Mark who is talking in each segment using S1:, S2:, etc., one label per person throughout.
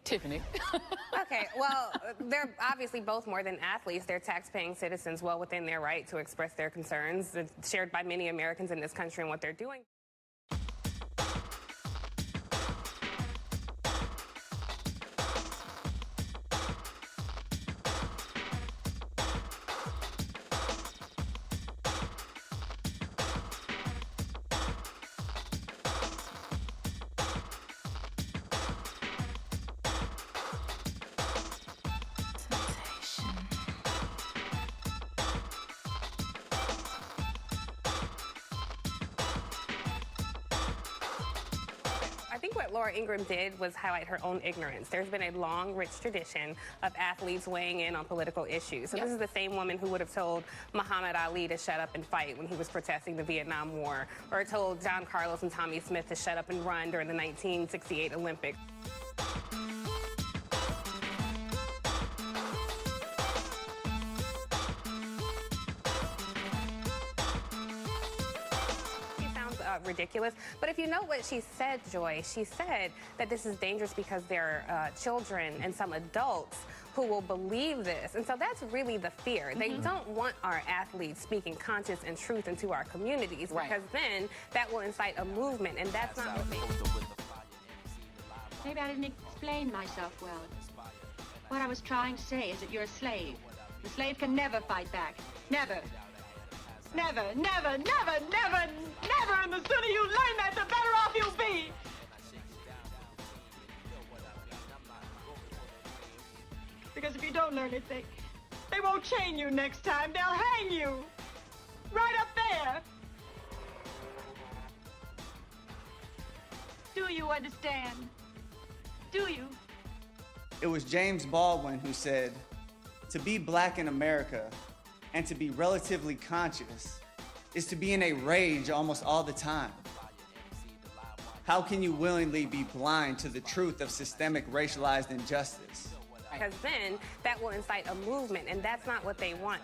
S1: Tiffany.
S2: Okay, well, they're obviously both more than athletes. They're tax-paying citizens well within their right to express their concerns. It's shared by many Americans in this country and what they're doing. I think what Laura Ingraham did was highlight her own ignorance. There's been a long, rich tradition of athletes weighing in on political issues. So This is the same woman who would have told Muhammad Ali to shut up and fight when he was protesting the Vietnam War, or told John Carlos and Tommy Smith to shut up and run during the 1968 Olympics. Ridiculous. But if you know what she said, Joy, she said that this is dangerous because there are children and some adults who will believe this. And so that's really the fear. They don't want our athletes speaking conscience and truth into our communities, because then that will incite a movement, and that's not what they want.
S3: Maybe I didn't explain myself well. What I was trying to say is that you're a slave. The slave can never fight back. Never. Never, never, never, never, never. And the sooner you learn that, the better off you'll be. Because if you don't learn it, they won't chain you next time. They'll hang you. Right up there. Do you understand? Do you?
S4: It was James Baldwin who said, "To be black in America and to be relatively conscious is to be in a rage almost all the time. How can you willingly be blind to the truth of systemic racialized injustice?"
S2: Because then that will incite a movement, and that's not what they want.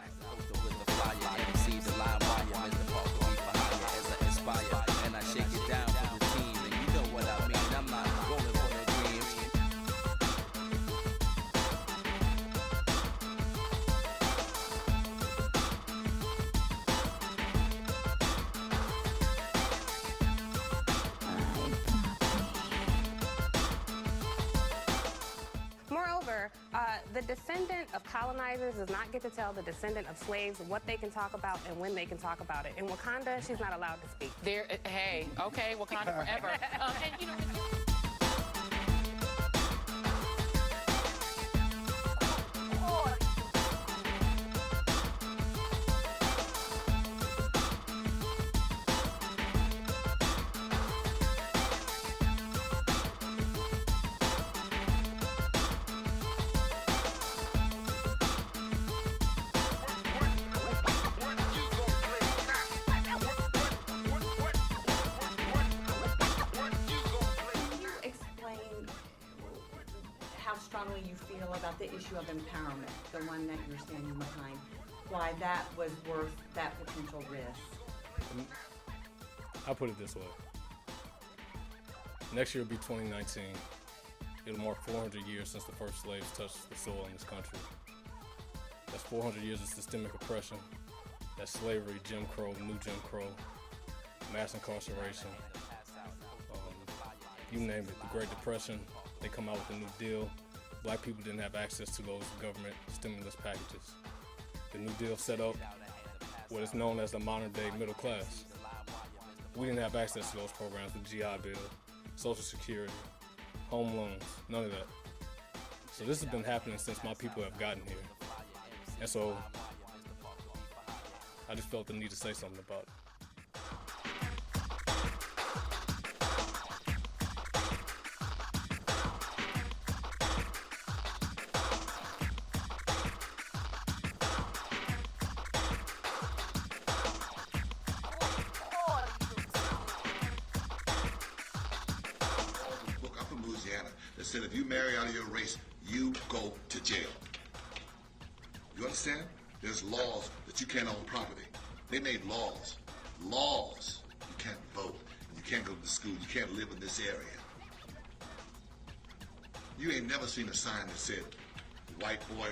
S5: And I shake it down for the team, and you know what I mean. I'm not rolling for the dreams.
S2: Moreover, the descendant of colonizers does not get to tell the descendant of slaves what they can talk about and when they can talk about it. In Wakanda, she's not allowed to speak.
S1: Hey, okay, Wakanda forever. And you know.
S6: How strongly you feel about the issue of empowerment, the one that you're standing behind, why that was worth that potential risk?
S7: I'll put it this way. Next year will be 2019. It'll mark 400 years since the first slaves touched the soil in this country. That's 400 years of systemic oppression. That's slavery, Jim Crow, new Jim Crow, mass incarceration, you name it, the Great Depression. They come out with a new deal. Black people didn't have access to those government stimulus packages. The New Deal set up what is known as the modern-day middle class. We didn't have access to those programs, the GI Bill, Social Security, home loans, none of that. So this has been happening since my people have gotten here. And so I just felt the need to say something about it.
S8: That said, if you marry out of your race, you go to jail. You understand? There's laws that you can't own property. They made laws. Laws. You can't vote. You can't go to school. You can't live in this area. You ain't never seen a sign that said, white boy,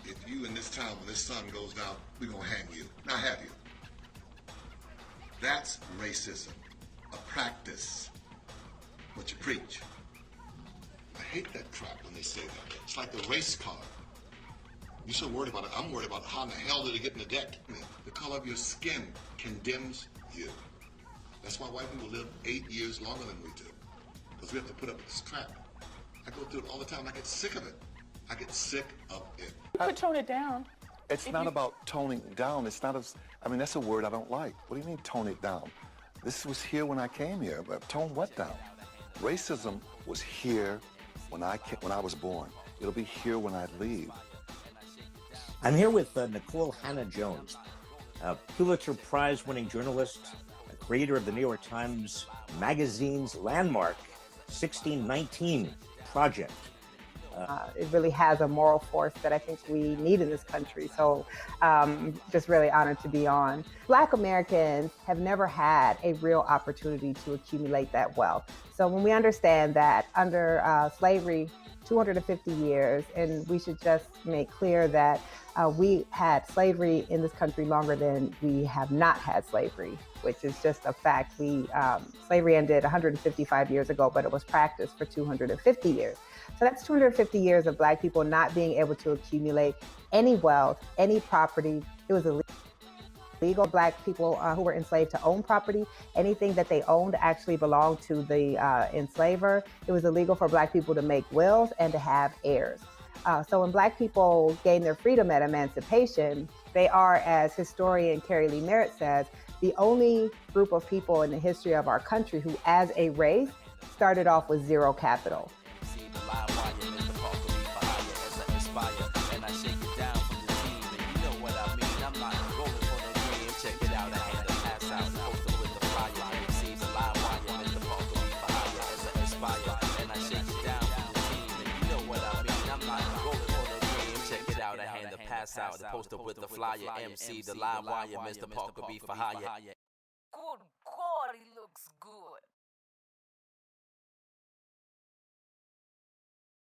S8: if you in this town when this sun goes down, we're gonna hang you. Now have you? That's racism, a practice, what you preach. I hate that crap when they say that. It's like the race color. You're so worried about it. I'm worried about how in the hell did it get in the deck? I mean, the color of your skin condemns you. That's why white people live 8 years longer than we do. Because we have to put up with this crap. I go through it all the time. I get sick of it. I get sick of it.
S1: You could tone it down.
S9: It's not about toning down. It's not I mean, that's a word I don't like. What do you mean tone it down? This was here when I came here, but tone what down? Racism was here when I was born. It'll be here when I leave.
S10: I'm here with Nicole Hannah-Jones, a Pulitzer Prize-winning journalist, a creator of the New York Times Magazine's landmark 1619 Project.
S11: It really has a moral force that I think we need in this country. So just really honored to be on. Black Americans have never had a real opportunity to accumulate that wealth. So when we understand that under slavery, 250 years, and we should just make clear that we had slavery in this country longer than we have not had slavery, which is just a fact. Slavery ended 155 years ago, but it was practiced for 250 years. So that's 250 years of Black people not being able to accumulate any wealth, any property. It was illegal. Black people who were enslaved to own property. Anything that they owned actually belonged to the enslaver. It was illegal for Black people to make wills and to have heirs. So when Black people gained their freedom at emancipation, they are, as historian Carrie Lee Merritt says, the only group of people in the history of our country who, as a race, started off with zero capital.
S5: Pass out, the poster with the flyer, MC, the live wire, Mr. Parker be for hire.
S12: Good God, he looks good.